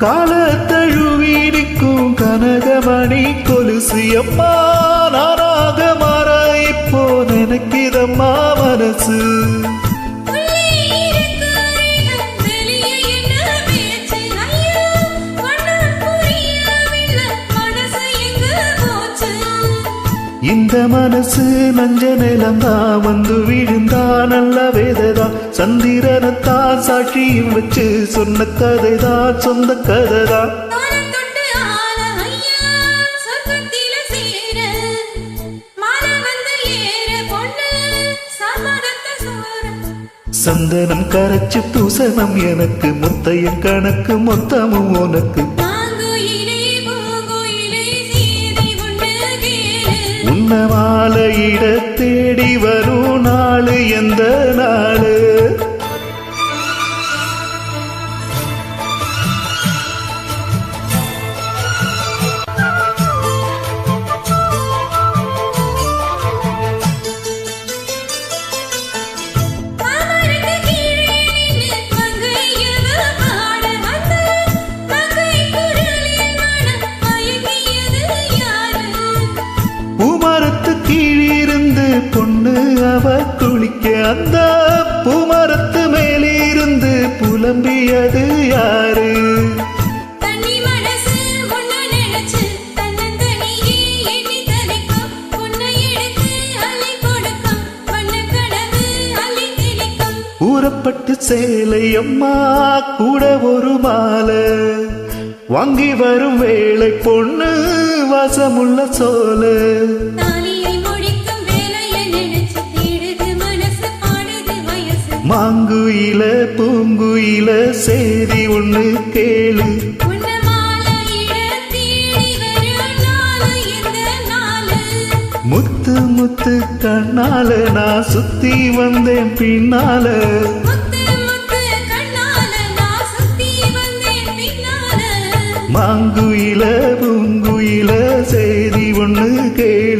காலத்தழுவீடிக்கும் கனகமணி கொலுசு அம்மா நானாக மாற இப்போ நினைக்கிதம்மா மனசு. இந்த மனசு நஞ்ச நிலந்தான் வந்து விழுந்தா நல்ல வேததான் சந்திரனத்தான் சாட்சியும் வச்சு சொன்ன கதைதான் சொந்த கதைதான். சந்தனம் கரைச்சு பூசணம் எனக்கு முத்தையன் கணக்கு மொத்தமும் உனக்கு. உன்ன மாலையிட தேடி வரும் நாளு எந்த நாளு. பூமரத்து கீழிருந்து பொண்ணு அவ குளிக்க அந்த பூமரத்து மேலிருந்து புலம்பியது யாரு. ஊறப்பட்டு சேலை அம்மா கூட ஒரு மாலை வாங்கி வரும் வேளை பொண்ணு வாசமுள்ள சோல. மாங்குயில பூங்குயில சேதி ஒண்ணு கேளு. முத்து முத்து கண்ணால நான் சுத்தி வந்தேன் பின்னால. மாங்குயில பூங்குயில சேதி ஒண்ணு கேளு.